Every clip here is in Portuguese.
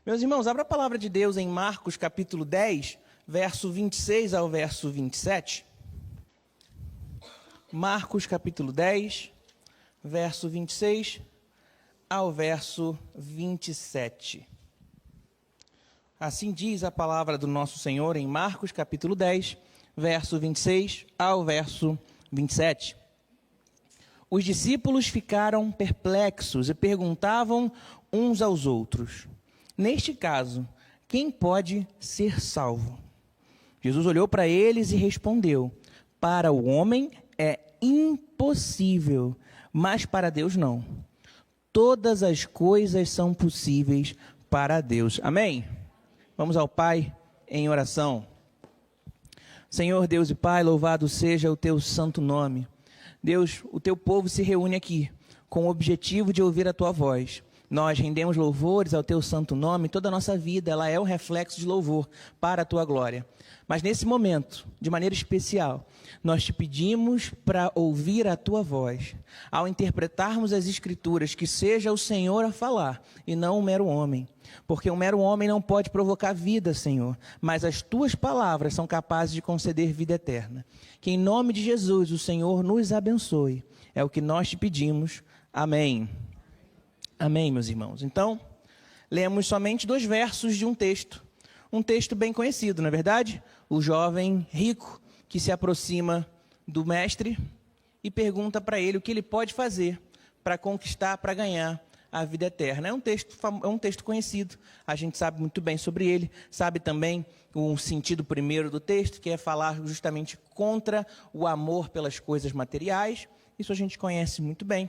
Meus irmãos, abra a palavra de Deus em Marcos capítulo 10, verso 26 ao verso 27. Marcos capítulo 10, verso 26 ao verso 27. Assim diz a palavra do nosso Senhor em Marcos capítulo 10, verso 26 ao verso 27. Os discípulos ficaram perplexos e perguntavam uns aos outros: neste caso, quem pode ser salvo? Jesus olhou para eles e respondeu: para o homem é impossível, mas para Deus não. Todas as coisas são possíveis para Deus. Amém? Vamos ao Pai em oração. Senhor Deus e Pai, louvado seja o teu santo nome. Deus, o teu povo se reúne aqui com o objetivo de ouvir a tua voz. Nós rendemos louvores ao teu santo nome, toda a nossa vida ela é um reflexo de louvor para a tua glória. Mas nesse momento, de maneira especial, nós te pedimos para ouvir a tua voz. Ao interpretarmos as escrituras, que seja o Senhor a falar e não um mero homem. Porque um mero homem não pode provocar vida, Senhor, mas as tuas palavras são capazes de conceder vida eterna. Que em nome de Jesus o Senhor nos abençoe. É o que nós te pedimos. Amém. Amém, meus irmãos. Então, lemos somente 2 versos de um texto bem conhecido, não é verdade? O jovem rico que se aproxima do mestre e pergunta para ele o que ele pode fazer para conquistar, para ganhar a vida eterna. É um texto conhecido, a gente sabe muito bem sobre ele, sabe também o sentido primeiro do texto, que é falar justamente contra o amor pelas coisas materiais. Isso a gente conhece muito bem.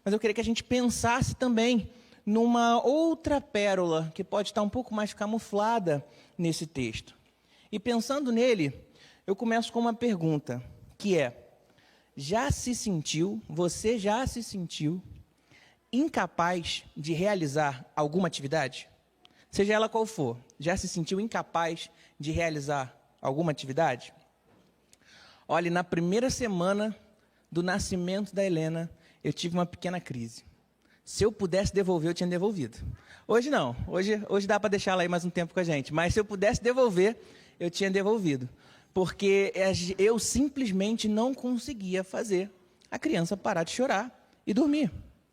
Mas eu queria que a gente pensasse também numa outra pérola que pode estar um pouco mais camuflada nesse texto. E pensando nele, eu começo com uma pergunta, que é: você já se sentiu incapaz de realizar alguma atividade? Seja ela qual for, já se sentiu incapaz de realizar alguma atividade? Olha, na primeira semana do nascimento da Helena, eu tive uma pequena crise. Se eu pudesse devolver, eu tinha devolvido. Hoje não, hoje dá para deixar ela aí mais um tempo com a gente, mas se eu pudesse devolver, eu tinha devolvido. Porque eu simplesmente não conseguia fazer a criança parar de chorar e dormir.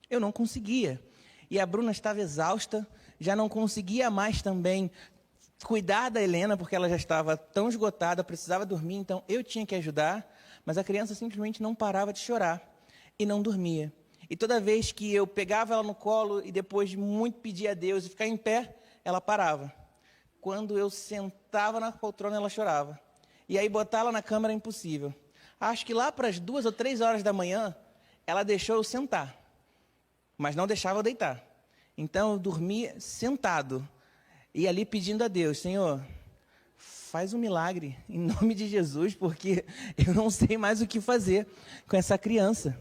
Eu não conseguia. E a Bruna estava exausta, já não conseguia mais também cuidar da Helena, porque ela já estava tão esgotada, precisava dormir, então eu tinha que ajudar, mas a criança simplesmente não parava de chorar e não dormia. E toda vez que eu pegava ela no colo e depois de muito pedir a Deus e ficar em pé, ela parava. Quando eu sentava na poltrona, ela chorava. E aí botar ela na cama era impossível. Acho que lá para as 2 ou 3 horas da manhã, ela deixou eu sentar, mas não deixava eu deitar. Então eu dormia sentado e ali pedindo a Deus: Senhor, faz um milagre em nome de Jesus, porque eu não sei mais o que fazer com essa criança.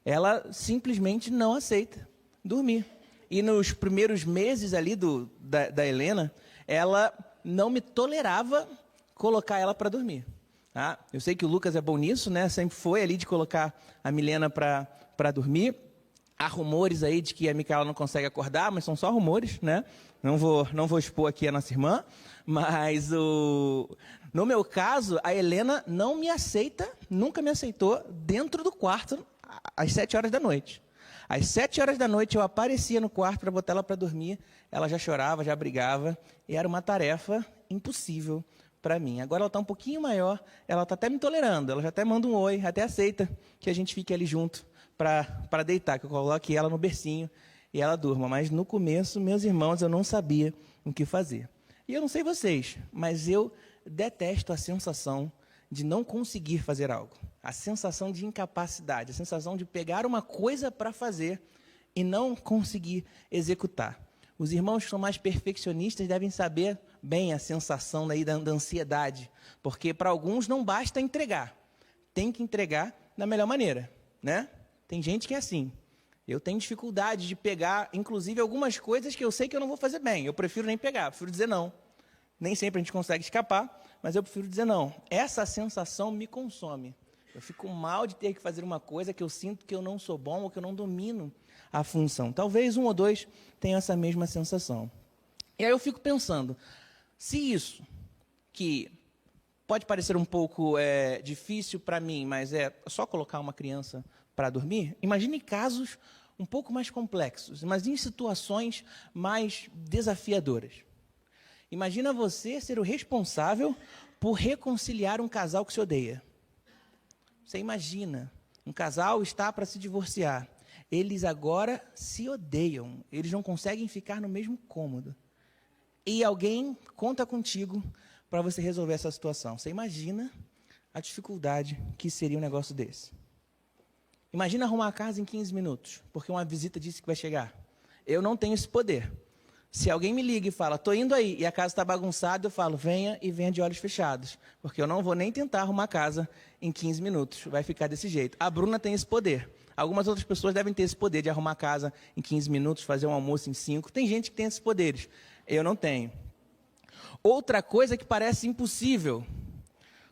Ela simplesmente não aceita dormir. E nos primeiros meses ali da Helena, ela não me tolerava colocar ela para dormir. Tá? Eu sei que o Lucas é bom nisso, né? Sempre foi ali de colocar a Milena para dormir. Há rumores aí de que a Micaela não consegue acordar, mas são só rumores, né? Não vou expor aqui a nossa irmã, mas no meu caso, a Helena não me aceita, nunca me aceitou dentro do quarto às 7 horas da noite. Às 7 horas da noite eu aparecia no quarto para botar ela para dormir, ela já chorava, já brigava, e era uma tarefa impossível para mim. Agora ela está um pouquinho maior, ela está até me tolerando, ela já até manda um oi, até aceita que a gente fique ali junto para deitar, que eu coloque ela no bercinho e ela durma. Mas no começo, meus irmãos, eu não sabia o que fazer. E eu não sei vocês, mas eu detesto a sensação de não conseguir fazer algo. A sensação de incapacidade, a sensação de pegar uma coisa para fazer e não conseguir executar. Os irmãos que são mais perfeccionistas devem saber bem a sensação daí da ansiedade, porque para alguns não basta entregar, tem que entregar da melhor maneira, né? Tem gente que é assim. Eu tenho dificuldade de pegar, inclusive, algumas coisas que eu sei que eu não vou fazer bem. Eu prefiro nem pegar, prefiro dizer não. Nem sempre a gente consegue escapar, mas eu prefiro dizer não. Essa sensação me consome. Eu fico mal de ter que fazer uma coisa que eu sinto que eu não sou bom ou que eu não domino a função. Talvez um ou dois tenham essa mesma sensação. E aí eu fico pensando, se isso, que pode parecer um pouco difícil para mim, mas é só colocar uma criança para dormir, imagine casos um pouco mais complexos, imagine situações mais desafiadoras. Imagina você ser o responsável por reconciliar um casal que se odeia. Você imagina, um casal está para se divorciar. Eles agora se odeiam, eles não conseguem ficar no mesmo cômodo. E alguém conta contigo para você resolver essa situação. Você imagina a dificuldade que seria um negócio desse. Imagina arrumar a casa em 15 minutos, porque uma visita disse que vai chegar. Eu não tenho esse poder. Se alguém me liga e fala, estou indo aí, e a casa está bagunçada, eu falo, venha e venha de olhos fechados. Porque eu não vou nem tentar arrumar a casa em 15 minutos. Vai ficar desse jeito. A Bruna tem esse poder. Algumas outras pessoas devem ter esse poder de arrumar a casa em 15 minutos, fazer um almoço em 5. Tem gente que tem esses poderes. Eu não tenho. Outra coisa que parece impossível,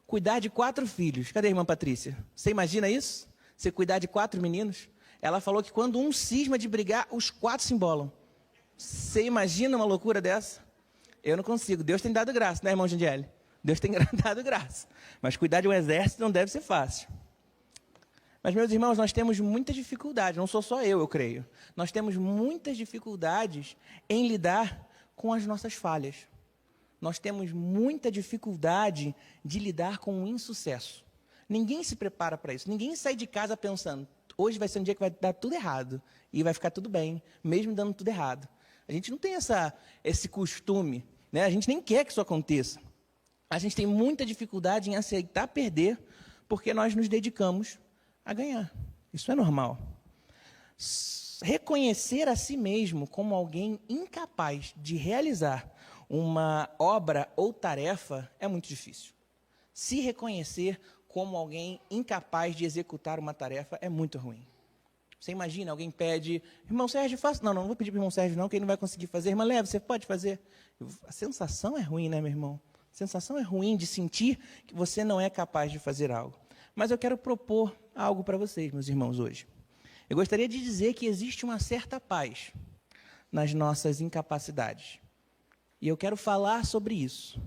cuidar de 4 filhos. Cadê a irmã Patrícia? Você imagina isso? Você cuidar de 4 meninos? Ela falou que quando um cisma de brigar, os 4 se embolam. Você imagina uma loucura dessa? Eu não consigo. Deus tem dado graça, né, irmão Jandiele? Deus tem dado graça. Mas cuidar de um exército não deve ser fácil. Mas, meus irmãos, nós temos muita dificuldade, não sou só eu creio. Nós temos muitas dificuldades em lidar com as nossas falhas. Nós temos muita dificuldade de lidar com o insucesso. Ninguém se prepara para isso. Ninguém sai de casa pensando, hoje vai ser um dia que vai dar tudo errado e vai ficar tudo bem, mesmo dando tudo errado. A gente não tem esse costume, né? A gente nem quer que isso aconteça. A gente tem muita dificuldade em aceitar perder, porque nós nos dedicamos a ganhar. Isso é normal. Reconhecer a si mesmo como alguém incapaz de realizar uma obra ou tarefa é muito difícil. Se reconhecer como alguém incapaz de executar uma tarefa é muito ruim. Você imagina, alguém pede, irmão Sérgio, faça. Não vou pedir para o irmão Sérgio não, que ele não vai conseguir fazer. Irmã Leva, você pode fazer? A sensação é ruim, né, meu irmão? A sensação é ruim de sentir que você não é capaz de fazer algo. Mas eu quero propor algo para vocês, meus irmãos, hoje. Eu gostaria de dizer que existe uma certa paz nas nossas incapacidades. E eu quero falar sobre isso.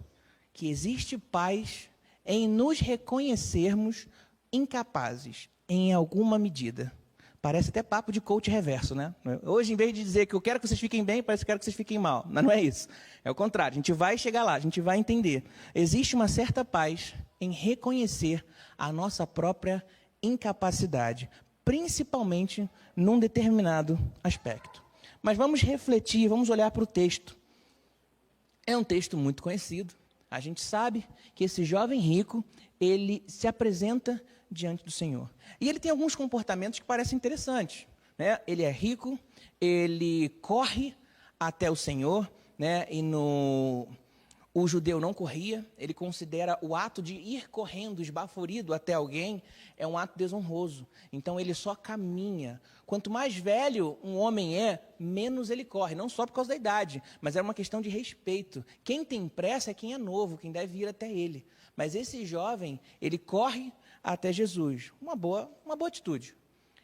Que existe paz em nos reconhecermos incapazes, em alguma medida. Parece até papo de coach reverso, né? Hoje, em vez de dizer que eu quero que vocês fiquem bem, parece que eu quero que vocês fiquem mal. Mas não é isso. É o contrário. A gente vai chegar lá, a gente vai entender. Existe uma certa paz em reconhecer a nossa própria incapacidade, principalmente num determinado aspecto. Mas vamos refletir, vamos olhar para o texto. É um texto muito conhecido. A gente sabe que esse jovem rico, ele se apresenta diante do Senhor. E ele tem alguns comportamentos que parecem interessantes, né? Ele é rico, ele corre até o Senhor, né? O judeu não corria, ele considera o ato de ir correndo, esbaforido até alguém, é um ato desonroso. Então, ele só caminha. Quanto mais velho um homem é, menos ele corre. Não só por causa da idade, mas é uma questão de respeito. Quem tem pressa é quem é novo, quem deve ir até ele. Mas esse jovem, ele corre até Jesus. Uma boa atitude.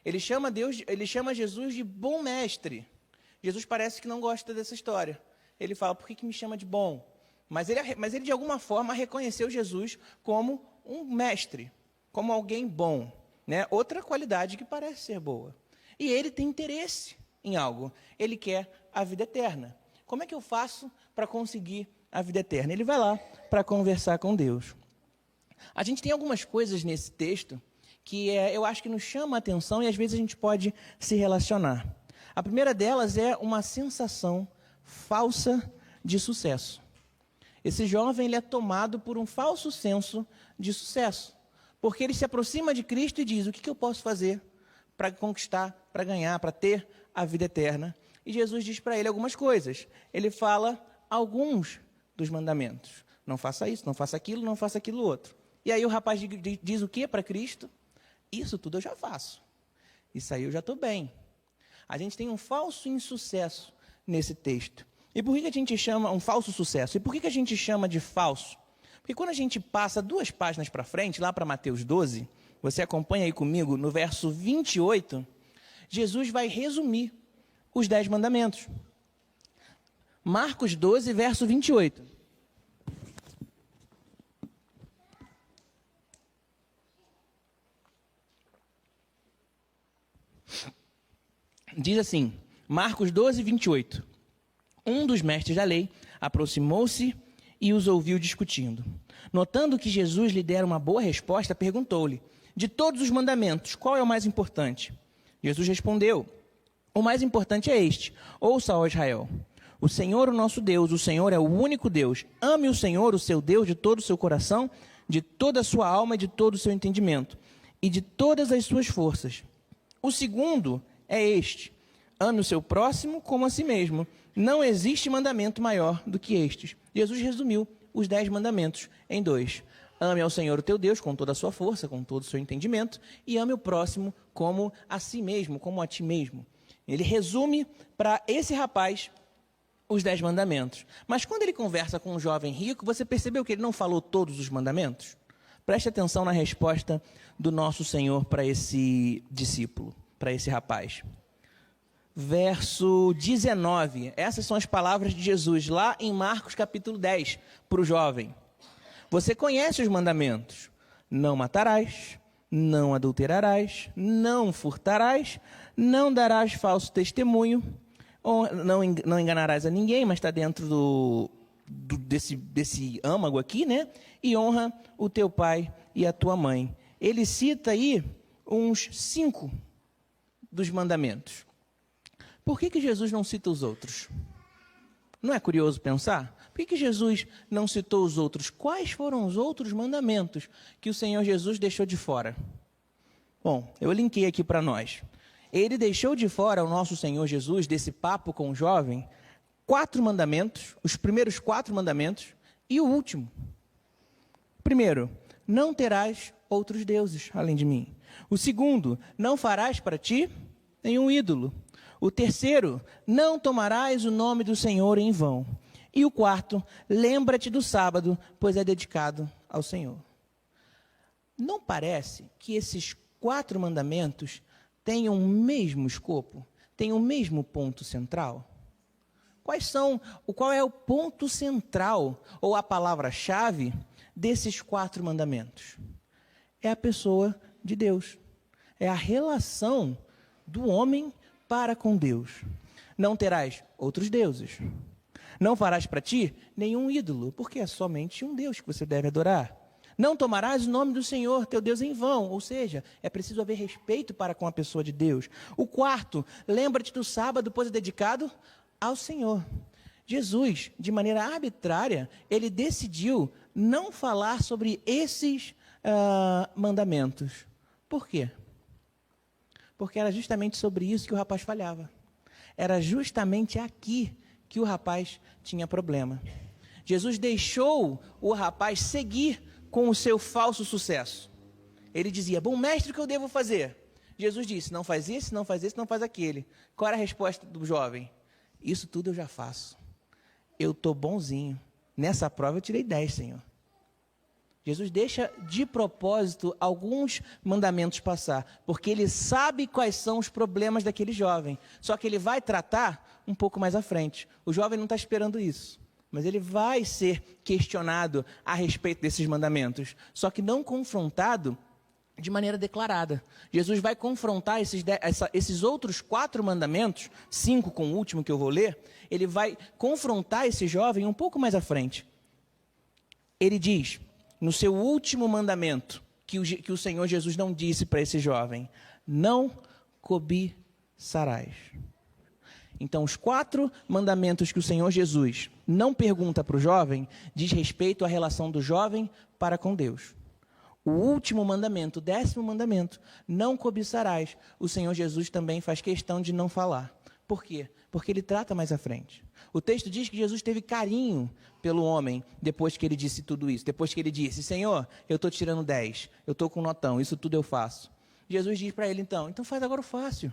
Ele chama Jesus de bom mestre. Jesus parece que não gosta dessa história. Ele fala, por que me chama de bom? Mas ele, de alguma forma, reconheceu Jesus como um mestre, como alguém bom, né? Outra qualidade que parece ser boa. E ele tem interesse em algo. Ele quer a vida eterna. Como é que eu faço para conseguir a vida eterna? Ele vai lá para conversar com Deus. A gente tem algumas coisas nesse texto que eu acho que nos chama a atenção e às vezes a gente pode se relacionar. A primeira delas é uma sensação falsa de sucesso. Esse jovem ele é tomado por um falso senso de sucesso, porque ele se aproxima de Cristo e diz, o que eu posso fazer para conquistar, para ganhar, para ter a vida eterna? E Jesus diz para ele algumas coisas. Ele fala alguns dos mandamentos. Não faça isso, não faça aquilo, não faça aquilo outro. E aí o rapaz diz o que para Cristo? Isso tudo eu já faço. Isso aí eu já estou bem. A gente tem um falso insucesso nesse texto. E por que a gente chama um falso sucesso? E por que a gente chama de falso? Porque quando a gente passa 2 páginas para frente, lá para Mateus 12, você acompanha aí comigo, no verso 28, Jesus vai resumir os 10 mandamentos. Marcos 12, verso 28. Diz assim, Marcos 12, 28. Um dos mestres da lei aproximou-se e os ouviu discutindo. Notando que Jesus lhe dera uma boa resposta, perguntou-lhe, de todos os mandamentos, qual é o mais importante? Jesus respondeu, o mais importante é este, ouça, ó Israel, o Senhor, o nosso Deus, o Senhor é o único Deus. Ame o Senhor, o seu Deus, de todo o seu coração, de toda a sua alma e de todo o seu entendimento, e de todas as suas forças. O segundo é este, ame o seu próximo como a si mesmo. Não existe mandamento maior do que estes. Jesus resumiu os 10 mandamentos em 2. Ame ao Senhor o teu Deus com toda a sua força, com todo o seu entendimento, e ame o próximo como a si mesmo, como a ti mesmo. Ele resume para esse rapaz os 10 mandamentos. Mas quando ele conversa com um jovem rico, você percebeu que ele não falou todos os mandamentos? Preste atenção na resposta do nosso Senhor para esse discípulo, para esse rapaz. Verso 19, essas são as palavras de Jesus, lá em Marcos capítulo 10, para o jovem. Você conhece os mandamentos, não matarás, não adulterarás, não furtarás, não darás falso testemunho, não enganarás a ninguém, mas está dentro desse âmago aqui, né? E honra o teu pai e a tua mãe. Ele cita aí uns 5 dos mandamentos. Por que Jesus não cita os outros? Não é curioso pensar? Por que Jesus não citou os outros? Quais foram os outros mandamentos que o Senhor Jesus deixou de fora? Bom, eu linkei aqui para nós. Ele deixou de fora, o nosso Senhor Jesus, desse papo com o jovem, 4 mandamentos, os primeiros 4 mandamentos e o último. Primeiro, não terás outros deuses além de mim. O segundo, não farás para ti nenhum ídolo. O terceiro, não tomarás o nome do Senhor em vão. E o quarto, lembra-te do sábado, pois é dedicado ao Senhor. Não parece que esses 4 mandamentos tenham o mesmo escopo, tenham o mesmo ponto central? Qual é o ponto central, ou a palavra-chave, desses 4 mandamentos? É a pessoa de Deus. É a relação do homem para com Deus. Não terás outros deuses. Não farás para ti nenhum ídolo, porque é somente um Deus que você deve adorar. Não tomarás o nome do Senhor, teu Deus, em vão. Ou seja, é preciso haver respeito para com a pessoa de Deus. O quarto, lembra-te do sábado, pois é dedicado ao Senhor. Jesus, de maneira arbitrária, ele decidiu não falar sobre esses mandamentos. Por quê? Porque era justamente sobre isso que o rapaz falhava. Era justamente aqui que o rapaz tinha problema. Jesus deixou o rapaz seguir com o seu falso sucesso. Ele dizia, bom mestre, o que eu devo fazer? Jesus disse, não faz isso, não faz isso, não faz aquele. Qual era a resposta do jovem? Isso tudo eu já faço. Eu estou bonzinho. Nessa prova eu tirei 10, Senhor. Jesus deixa de propósito alguns mandamentos passar, porque ele sabe quais são os problemas daquele jovem. Só que ele vai tratar um pouco mais à frente. O jovem não está esperando isso, mas ele vai ser questionado a respeito desses mandamentos, só que não confrontado de maneira declarada. Jesus vai confrontar esses outros 4 mandamentos, 5 com o último que eu vou ler, ele vai confrontar esse jovem um pouco mais à frente. Ele diz, no seu último mandamento, que o Senhor Jesus não disse para esse jovem, não cobiçarás. Então, os 4 mandamentos que o Senhor Jesus não pergunta para o jovem, diz respeito à relação do jovem para com Deus. O último mandamento, o 10º mandamento, não cobiçarás, o Senhor Jesus também faz questão de não falar. Por quê? Porque ele trata mais à frente. O texto diz que Jesus teve carinho pelo homem depois que ele disse tudo isso. Depois que ele disse, Senhor, eu estou tirando 10, eu estou com notão, isso tudo eu faço. Jesus diz para ele então faz agora o fácil.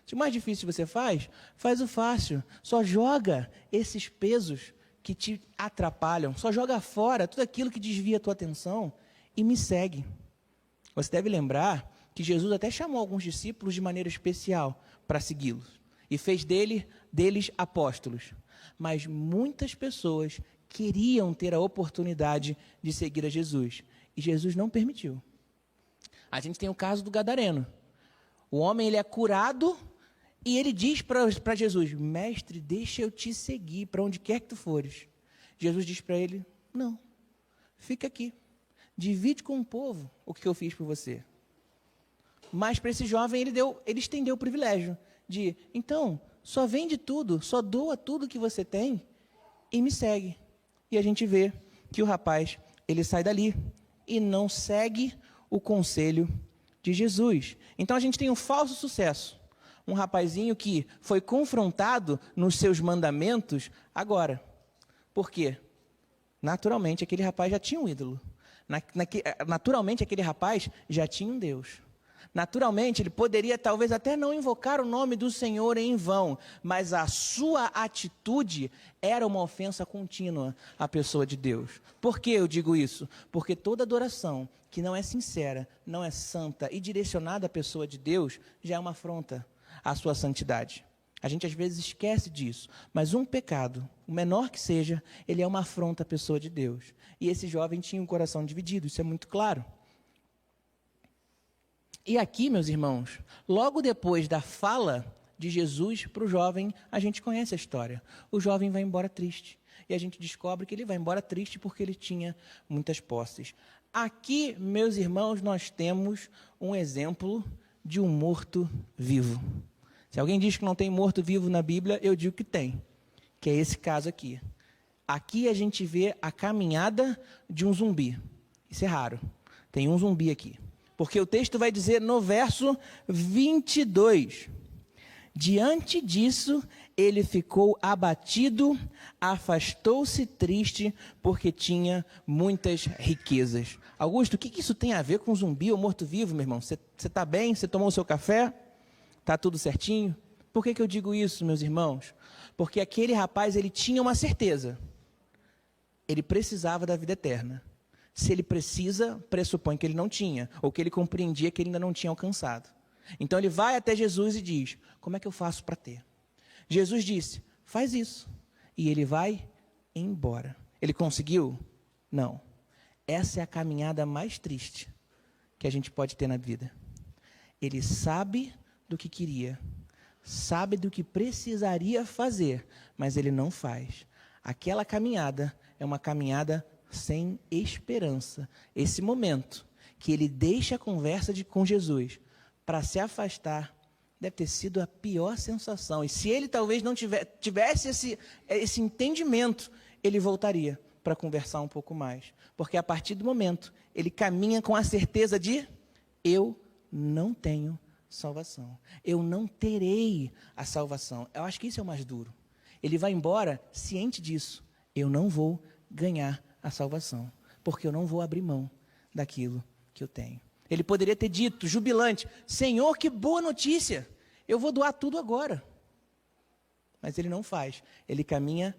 Se o mais difícil você faz o fácil. Só joga esses pesos que te atrapalham. Só joga fora tudo aquilo que desvia a tua atenção e me segue. Você deve lembrar que Jesus até chamou alguns discípulos de maneira especial para segui-los. E fez deles apóstolos. mas muitas pessoas queriam ter a oportunidade de seguir a Jesus, e Jesus não permitiu. A gente tem o caso do gadareno. O homem, ele é curado e ele diz para Jesus: mestre, deixa eu te seguir para onde quer que tu fores. Jesus diz para ele: não, fica aqui, divide com o povo o que eu fiz por você. Mas para esse jovem ele estendeu o privilégio de: então, só vende tudo, só doa tudo que você tem e me segue. E a gente vê que o rapaz, ele sai dali e não segue o conselho de Jesus. Então a gente tem um falso sucesso. Um rapazinho que foi confrontado nos seus mandamentos agora. Por quê? Naturalmente aquele rapaz já tinha um ídolo. Naturalmente aquele rapaz já tinha um Deus. Naturalmente ele poderia talvez até não invocar o nome do Senhor em vão, mas a sua atitude era uma ofensa contínua à pessoa de Deus. Por que eu digo isso? Porque toda adoração que não é sincera, não é santa e direcionada à pessoa de Deus, já é uma afronta à sua santidade. A gente às vezes esquece disso, mas um pecado, o menor que seja, ele é uma afronta à pessoa de Deus. E esse jovem tinha um coração dividido, isso é muito claro. E aqui, meus irmãos, logo depois da fala de Jesus para o jovem, a gente conhece a história. O jovem vai embora triste. E a gente descobre que ele vai embora triste porque ele tinha muitas posses. Aqui, meus irmãos, nós temos um exemplo de um morto-vivo. Se alguém diz que não tem morto-vivo na Bíblia, eu digo que tem, que é esse caso aqui. Aqui a gente vê a caminhada de um zumbi. Isso é raro. Tem um zumbi aqui. Porque o texto vai dizer no verso 22, diante disso, ele ficou abatido, afastou-se triste, porque tinha muitas riquezas. Augusto, o que isso tem a ver com zumbi ou morto-vivo, meu irmão? Você está bem? Você tomou o seu café? Está tudo certinho? Por que eu digo isso, meus irmãos? Porque aquele rapaz, ele tinha uma certeza. Ele precisava da vida eterna. Se ele precisa, pressupõe que ele não tinha, ou que ele compreendia que ele ainda não tinha alcançado. Então ele vai até Jesus e diz: como é que eu faço para ter? Jesus disse: faz isso. E ele vai embora. Ele conseguiu? Não. Essa é a caminhada mais triste que a gente pode ter na vida. Ele sabe do que queria, sabe do que precisaria fazer, mas ele não faz. Aquela caminhada é uma caminhada sem esperança. Esse momento que ele deixa a conversa com Jesus para se afastar, deve ter sido a pior sensação. E se ele talvez não tivesse esse entendimento, ele voltaria para conversar um pouco mais. Porque a partir do momento, ele caminha com a certeza de: eu não tenho salvação. Eu não terei a salvação. Eu acho que isso é o mais duro. Ele vai embora ciente disso. Eu não vou ganhar a salvação, porque eu não vou abrir mão daquilo que eu tenho. Ele poderia ter dito, jubilante: Senhor, que boa notícia, eu vou doar tudo agora. Mas ele não faz, ele caminha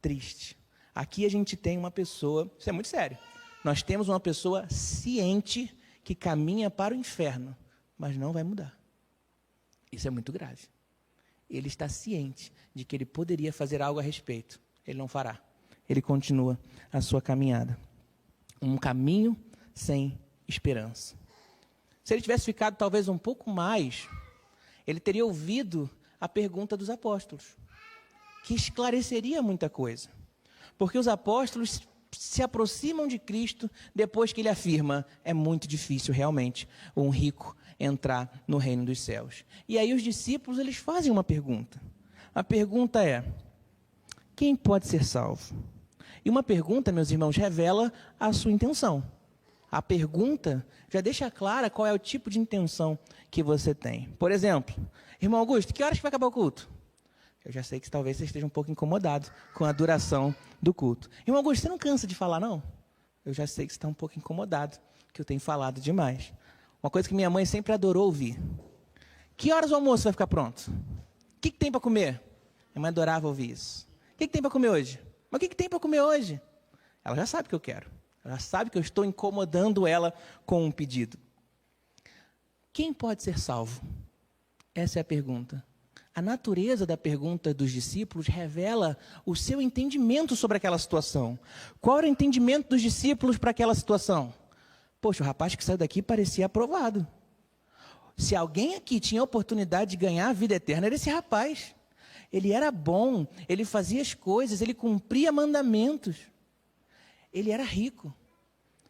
triste. Aqui a gente tem uma pessoa, isso é muito sério, nós temos uma pessoa ciente que caminha para o inferno, mas não vai mudar. Isso é muito grave. Ele está ciente de que ele poderia fazer algo a respeito, ele não fará. Ele continua a sua caminhada. Um caminho sem esperança. Se ele tivesse ficado talvez um pouco mais, ele teria ouvido a pergunta dos apóstolos, que esclareceria muita coisa. Porque os apóstolos se aproximam de Cristo depois que ele afirma: é muito difícil realmente um rico entrar no reino dos céus. E aí os discípulos, eles fazem uma pergunta. A pergunta é: quem pode ser salvo? E uma pergunta, meus irmãos, revela a sua intenção. A pergunta já deixa clara qual é o tipo de intenção que você tem. Por exemplo, irmão Augusto, que horas que vai acabar o culto? Eu já sei que talvez você esteja um pouco incomodado com a duração do culto. Irmão Augusto, você não cansa de falar, não? Eu já sei que você está um pouco incomodado, que eu tenho falado demais. Uma coisa que minha mãe sempre adorou ouvir: que horas o almoço vai ficar pronto? O que tem para comer? Minha mãe adorava ouvir isso. O que tem para comer hoje? Mas o que tem para comer hoje? Ela já sabe o que eu quero. Ela sabe que eu estou incomodando ela com um pedido. Quem pode ser salvo? Essa é a pergunta. A natureza da pergunta dos discípulos revela o seu entendimento sobre aquela situação. Qual era o entendimento dos discípulos para aquela situação? Poxa, o rapaz que saiu daqui parecia aprovado. Se alguém aqui tinha a oportunidade de ganhar a vida eterna, era esse rapaz. Ele era bom, ele fazia as coisas, ele cumpria mandamentos. Ele era rico.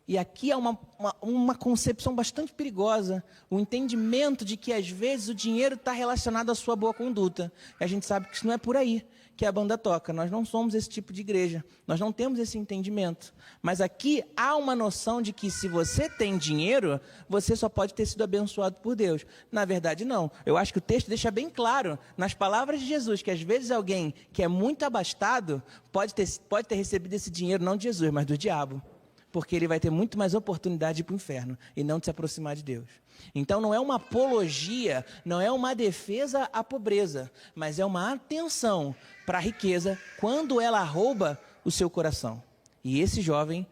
E aqui há uma concepção bastante perigosa, o entendimento de que às vezes o dinheiro está relacionado à sua boa conduta. E a gente sabe que isso não é por aí que a banda toca. Nós não somos esse tipo de igreja, nós não temos esse entendimento. Mas aqui há uma noção de que se você tem dinheiro, você só pode ter sido abençoado por Deus. Na verdade, não. Eu acho que o texto deixa bem claro, nas palavras de Jesus, que às vezes alguém que é muito abastado pode ter recebido esse dinheiro não de Jesus, mas do diabo. Porque ele vai ter muito mais oportunidade de ir para o inferno e não de se aproximar de Deus. Então não é uma apologia, não é uma defesa à pobreza, mas é uma atenção para a riqueza quando ela rouba o seu coração. E esse jovem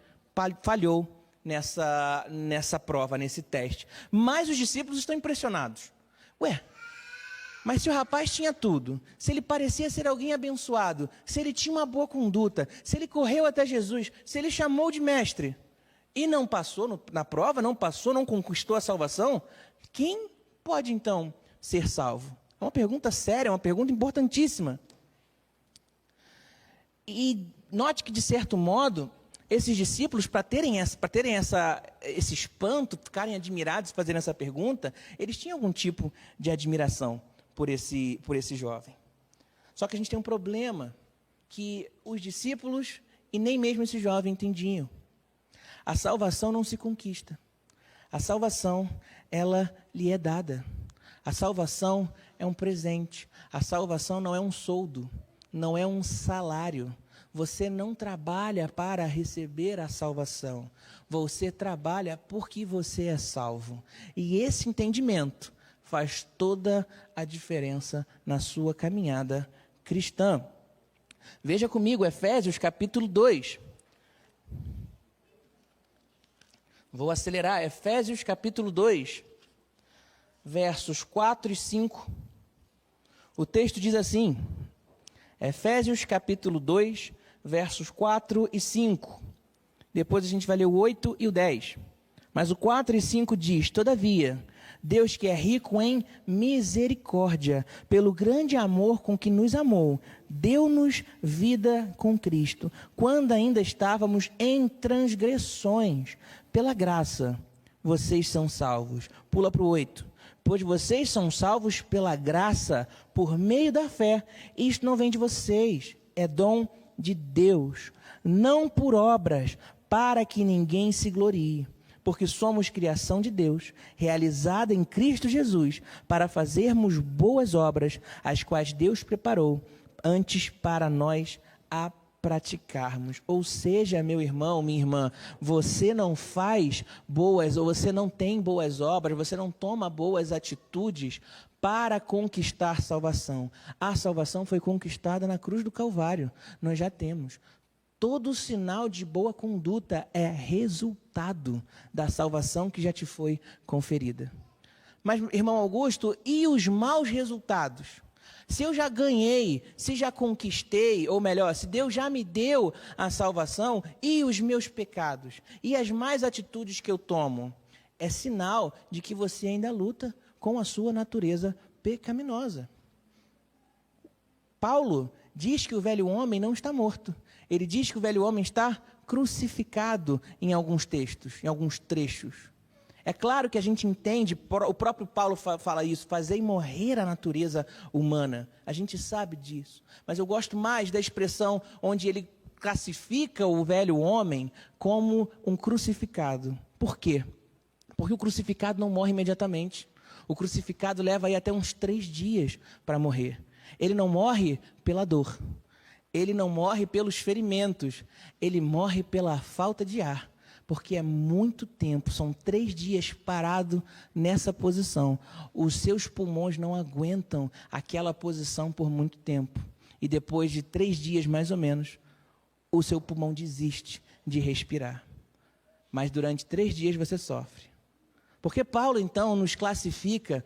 falhou nessa prova, nesse teste. Mas os discípulos estão impressionados. Mas se o rapaz tinha tudo, se ele parecia ser alguém abençoado, se ele tinha uma boa conduta, se ele correu até Jesus, se ele chamou de mestre e não passou na prova, não passou, não conquistou a salvação, quem pode então ser salvo? É uma pergunta séria, é uma pergunta importantíssima. E note que, de certo modo, esses discípulos, para terem esse espanto, ficarem admirados, fazerem essa pergunta, eles tinham algum tipo de admiração por esse jovem. Só que a gente tem um problema, que os discípulos e nem mesmo esse jovem entendiam. A salvação não se conquista. A salvação, ela lhe é dada. A salvação é um presente. A salvação não é um soldo, não é um salário. Você não trabalha para receber a salvação. Você trabalha porque você é salvo. E esse entendimento faz toda a diferença na sua caminhada cristã. Veja comigo, Efésios capítulo 2. Vou acelerar, Efésios capítulo 2, versos 4 e 5. O texto diz assim, Efésios capítulo 2, versos 4 e 5. Depois a gente vai ler o 8 e o 10. Mas o 4 e 5 diz, todavia, Deus que é rico em misericórdia, pelo grande amor com que nos amou, deu-nos vida com Cristo, quando ainda estávamos em transgressões. Pela graça, vocês são salvos. Pula para o 8. Pois vocês são salvos pela graça, por meio da fé. Isto não vem de vocês, é dom de Deus, não por obras, para que ninguém se glorie. Porque somos criação de Deus, realizada em Cristo Jesus, para fazermos boas obras, as quais Deus preparou antes para nós a praticarmos. Ou seja, meu irmão, minha irmã, você não faz boas, ou você não tem boas obras, você não toma boas atitudes para conquistar salvação. A salvação foi conquistada na cruz do Calvário, nós já temos. Todo sinal de boa conduta é resultado da salvação que já te foi conferida. Mas, irmão Augusto, e os maus resultados? Se eu já ganhei, se já conquistei, ou melhor, se Deus já me deu a salvação, e os meus pecados? E as más atitudes que eu tomo? É sinal de que você ainda luta com a sua natureza pecaminosa. Paulo diz que o velho homem não está morto. Ele diz que o velho homem está crucificado em alguns textos, em alguns trechos. É claro que a gente entende, o próprio Paulo fala isso, fazei morrer a natureza humana. A gente sabe disso. Mas eu gosto mais da expressão onde ele classifica o velho homem como um crucificado. Por quê? Porque o crucificado não morre imediatamente. O crucificado leva aí até uns 3 dias para morrer. Ele não morre pela dor. Ele não morre pelos ferimentos, ele morre pela falta de ar, porque é muito tempo, são 3 dias parado nessa posição. Os seus pulmões não aguentam aquela posição por muito tempo. E depois de 3 dias, mais ou menos, o seu pulmão desiste de respirar. Mas durante 3 dias você sofre. Porque Paulo, então, nos classifica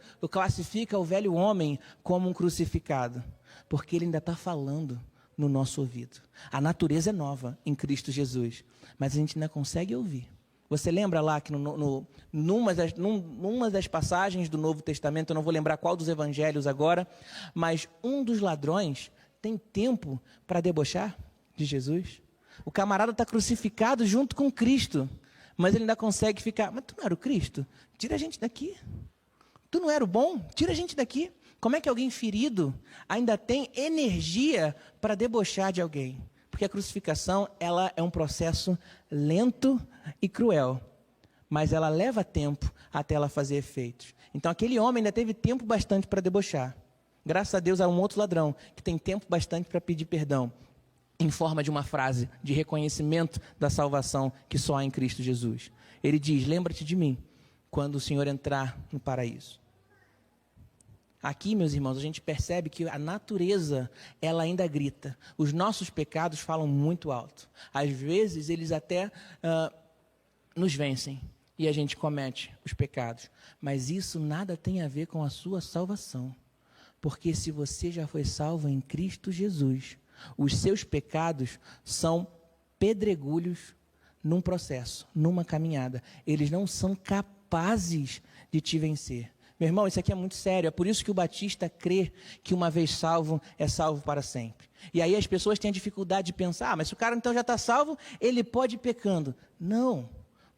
o velho homem como um crucificado. Porque ele ainda está falando no nosso ouvido. A natureza é nova em Cristo Jesus, mas a gente ainda consegue ouvir. Você lembra lá que numa das passagens do Novo Testamento, eu não vou lembrar qual dos evangelhos agora, mas um dos ladrões tem tempo para debochar de Jesus? O camarada está crucificado junto com Cristo, mas ele ainda consegue ficar, mas tu não era o Cristo? Tira a gente daqui. Tu não era o bom? Tira a gente daqui. Como é que alguém ferido ainda tem energia para debochar de alguém? Porque a crucificação, ela é um processo lento e cruel, mas ela leva tempo até ela fazer efeitos. Então aquele homem ainda teve tempo bastante para debochar. Graças a Deus há um outro ladrão que tem tempo bastante para pedir perdão, em forma de uma frase de reconhecimento da salvação que só há em Cristo Jesus. Ele diz, lembra-te de mim, quando o Senhor entrar no paraíso. Aqui, meus irmãos, a gente percebe que a natureza, ela ainda grita. Os nossos pecados falam muito alto. Às vezes, eles até nos vencem e a gente comete os pecados. Mas isso nada tem a ver com a sua salvação. Porque se você já foi salvo em Cristo Jesus, os seus pecados são pedregulhos num processo, numa caminhada. Eles não são capazes de te vencer. Meu irmão, isso aqui é muito sério. É por isso que o Batista crê que uma vez salvo, é salvo para sempre. E aí as pessoas têm a dificuldade de pensar, mas se o cara então já está salvo, ele pode ir pecando. Não.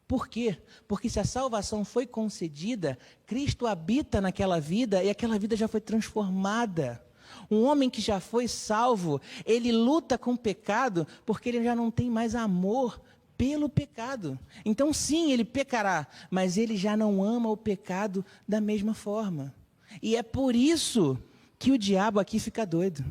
Por quê? Porque se a salvação foi concedida, Cristo habita naquela vida e aquela vida já foi transformada. Um homem que já foi salvo, ele luta com o pecado porque ele já não tem mais amor pelo pecado. Então sim, ele pecará, mas ele já não ama o pecado da mesma forma. E é por isso que o diabo aqui fica doido.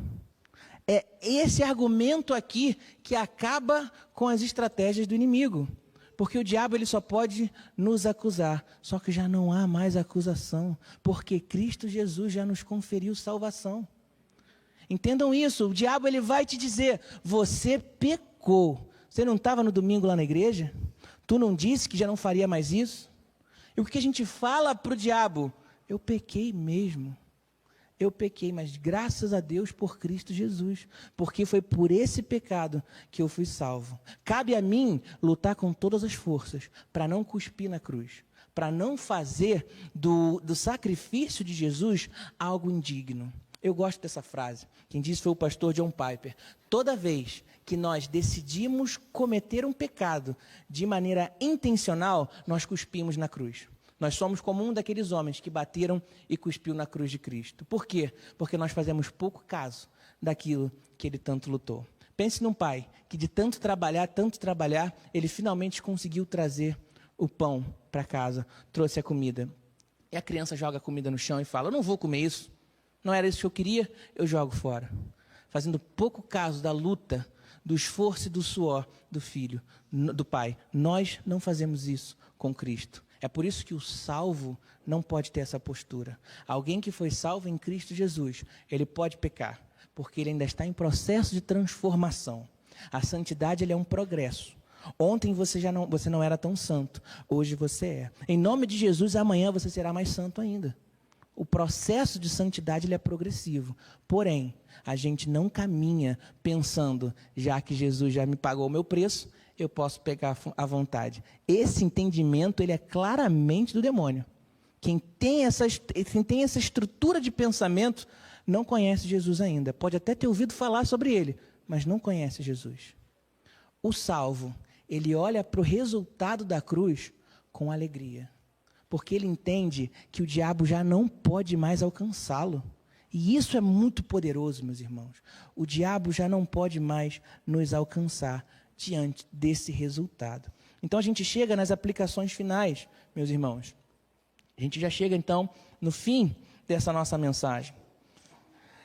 É esse argumento aqui que acaba com as estratégias do inimigo. Porque o diabo ele só pode nos acusar, só que já não há mais acusação, porque Cristo Jesus já nos conferiu salvação. Entendam isso, o diabo ele vai te dizer, você pecou. Você não estava no domingo lá na igreja? Tu não disse que já não faria mais isso? E o que a gente fala para o diabo? Eu pequei mesmo. Eu pequei, mas graças a Deus por Cristo Jesus. Porque foi por esse pecado que eu fui salvo. Cabe a mim lutar com todas as forças para não cuspir na cruz. Para não fazer do sacrifício de Jesus algo indigno. Eu gosto dessa frase. Quem disse foi o pastor John Piper. Toda vez que nós decidimos cometer um pecado de maneira intencional, nós cuspimos na cruz. Nós somos como um daqueles homens que bateram e cuspiu na cruz de Cristo. Por quê? Porque nós fazemos pouco caso daquilo que ele tanto lutou. Pense num pai que de tanto trabalhar, ele finalmente conseguiu trazer o pão para casa, trouxe a comida. E a criança joga a comida no chão e fala, eu não vou comer isso. Não era isso que eu queria, eu jogo fora. Fazendo pouco caso da luta, do esforço e do suor do filho, do pai. Nós não fazemos isso com Cristo. É por isso que o salvo não pode ter essa postura. Alguém que foi salvo em Cristo Jesus, ele pode pecar, porque ele ainda está em processo de transformação. A santidade ele é um progresso. Ontem você não era tão santo, hoje você é. Em nome de Jesus, amanhã você será mais santo ainda. O processo de santidade ele é progressivo. Porém, a gente não caminha pensando, já que Jesus já me pagou o meu preço, eu posso pegar à vontade. Esse entendimento ele é claramente do demônio. Quem tem essa estrutura de pensamento não conhece Jesus ainda. Pode até ter ouvido falar sobre ele, mas não conhece Jesus. O salvo, ele olha para o resultado da cruz com alegria. Porque ele entende que o diabo já não pode mais alcançá-lo. E isso é muito poderoso, meus irmãos. O diabo já não pode mais nos alcançar diante desse resultado. Então a gente chega nas aplicações finais, meus irmãos. A gente já chega então no fim dessa nossa mensagem.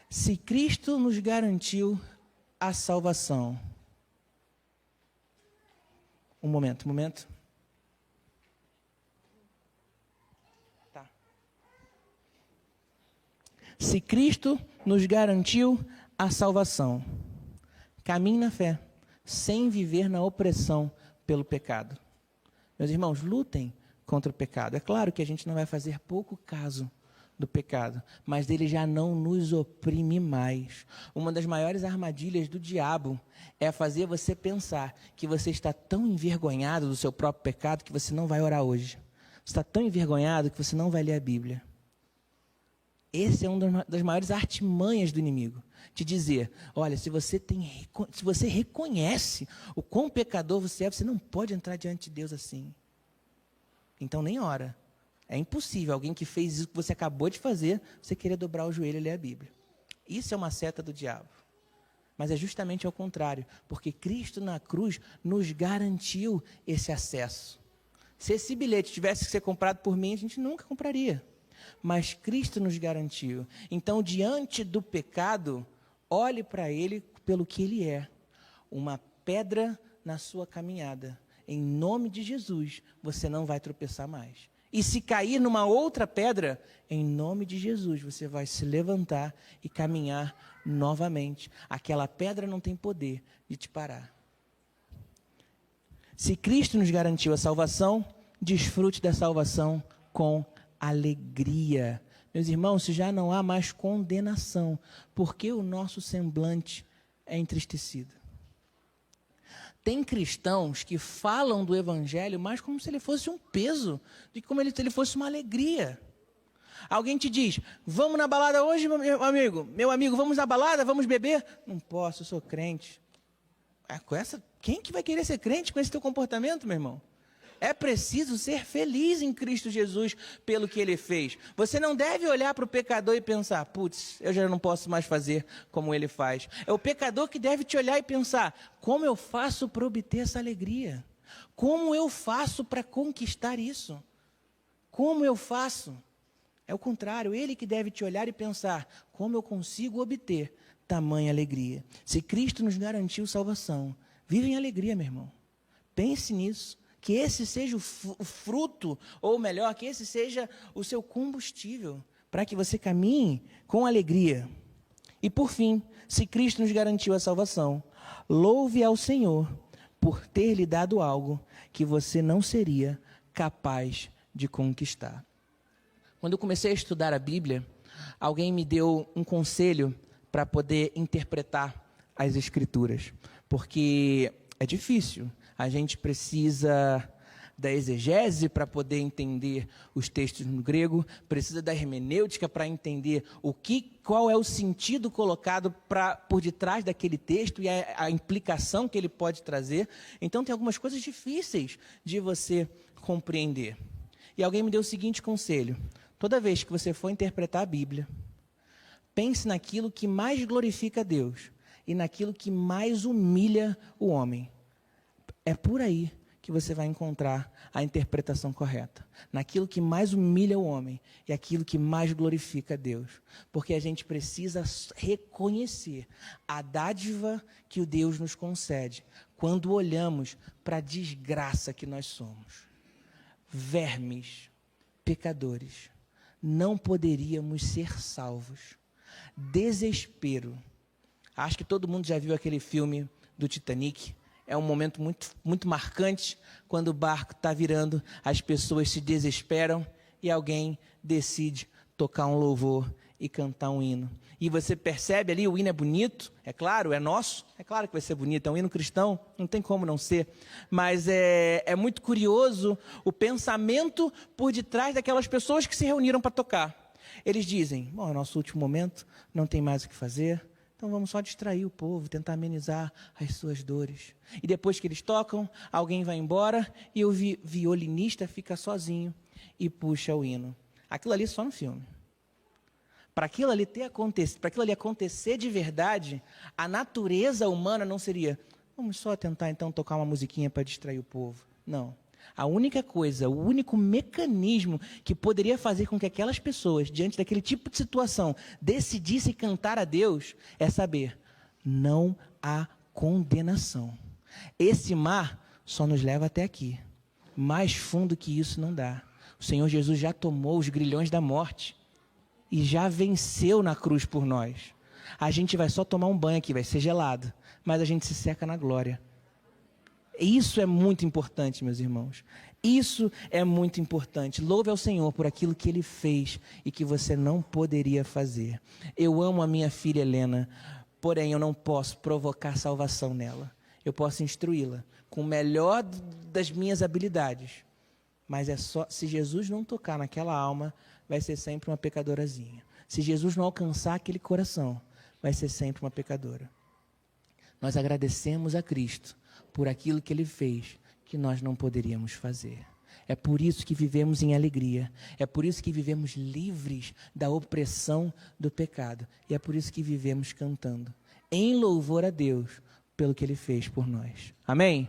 Se Cristo nos garantiu a salvação. Um momento. Se Cristo nos garantiu a salvação, caminhe na fé, sem viver na opressão pelo pecado. Meus irmãos, lutem contra o pecado. É claro que a gente não vai fazer pouco caso do pecado, mas ele já não nos oprime mais. Uma das maiores armadilhas do diabo é fazer você pensar que você está tão envergonhado do seu próprio pecado que você não vai orar hoje. Você está tão envergonhado que você não vai ler a Bíblia. Esse é uma das maiores artimanhas do inimigo. Te dizer, olha, se você reconhece o quão pecador você é, você não pode entrar diante de Deus assim. Então nem ora. É impossível alguém que fez isso que você acabou de fazer, você querer dobrar o joelho e ler a Bíblia. Isso é uma seta do diabo. Mas é justamente ao contrário, porque Cristo na cruz nos garantiu esse acesso. Se esse bilhete tivesse que ser comprado por mim, a gente nunca compraria. Mas Cristo nos garantiu. Então, diante do pecado, olhe para ele pelo que ele é. Uma pedra na sua caminhada. Em nome de Jesus, você não vai tropeçar mais. E se cair numa outra pedra, em nome de Jesus, você vai se levantar e caminhar novamente. Aquela pedra não tem poder de te parar. Se Cristo nos garantiu a salvação, desfrute da salvação com alegria. Meus irmãos, se já não há mais condenação, por que o nosso semblante é entristecido? Tem cristãos que falam do evangelho mais como se ele fosse um peso, do que como se ele fosse uma alegria. Alguém te diz, vamos na balada hoje, meu amigo, vamos na balada, vamos beber? Não posso, eu sou crente. Quem que vai querer ser crente com esse teu comportamento, meu irmão? É preciso ser feliz em Cristo Jesus pelo que ele fez. Você não deve olhar para o pecador e pensar, putz, eu já não posso mais fazer como ele faz. É o pecador que deve te olhar e pensar, como eu faço para obter essa alegria? Como eu faço para conquistar isso? Como eu faço? É o contrário, ele que deve te olhar e pensar, como eu consigo obter tamanha alegria? Se Cristo nos garantiu salvação, vive em alegria, meu irmão. Pense nisso. Que esse seja o fruto, ou melhor, que esse seja o seu combustível, para que você caminhe com alegria. E por fim, se Cristo nos garantiu a salvação, louve ao Senhor por ter lhe dado algo que você não seria capaz de conquistar. Quando eu comecei a estudar a Bíblia, alguém me deu um conselho para poder interpretar as Escrituras, porque é difícil. A gente precisa da exegese para poder entender os textos no grego, precisa da hermenêutica para entender qual é o sentido colocado por detrás daquele texto e a implicação que ele pode trazer. Então, tem algumas coisas difíceis de você compreender. E alguém me deu o seguinte conselho: toda vez que você for interpretar a Bíblia, pense naquilo que mais glorifica a Deus e naquilo que mais humilha o homem. É por aí que você vai encontrar a interpretação correta. Naquilo que mais humilha o homem e aquilo que mais glorifica a Deus. Porque a gente precisa reconhecer a dádiva que o Deus nos concede quando olhamos para a desgraça que nós somos. Vermes, pecadores, não poderíamos ser salvos. Desespero. Acho que todo mundo já viu aquele filme do Titanic. É um momento muito, muito marcante, quando o barco está virando, as pessoas se desesperam e alguém decide tocar um louvor e cantar um hino. E você percebe ali, o hino é bonito, é claro, é nosso, é claro que vai ser bonito, é um hino cristão, não tem como não ser. Mas é muito curioso o pensamento por detrás daquelas pessoas que se reuniram para tocar. Eles dizem, bom, é nosso último momento, não tem mais o que fazer, então vamos só distrair o povo, tentar amenizar as suas dores. E depois que eles tocam, alguém vai embora e o violinista fica sozinho e puxa o hino. Aquilo ali só no filme. Para aquilo ali acontecer de verdade, a natureza humana não seria, vamos só tentar então tocar uma musiquinha para distrair o povo. Não. A única coisa, o único mecanismo que poderia fazer com que aquelas pessoas, diante daquele tipo de situação, decidissem cantar a Deus, é saber, não há condenação. Esse mar só nos leva até aqui. Mais fundo que isso não dá. O Senhor Jesus já tomou os grilhões da morte e já venceu na cruz por nós. A gente vai só tomar um banho aqui, vai ser gelado, mas a gente se seca na glória. Isso é muito importante, meus irmãos. Isso é muito importante. Louve ao Senhor por aquilo que Ele fez e que você não poderia fazer. Eu amo a minha filha Helena, porém eu não posso provocar salvação nela. Eu posso instruí-la com o melhor das minhas habilidades. Mas é só, se Jesus não tocar naquela alma, vai ser sempre uma pecadorazinha. Se Jesus não alcançar aquele coração, vai ser sempre uma pecadora. Nós agradecemos a Cristo por aquilo que Ele fez, que nós não poderíamos fazer. É por isso que vivemos em alegria. É por isso que vivemos livres da opressão do pecado. E é por isso que vivemos cantando, em louvor a Deus, pelo que Ele fez por nós. Amém?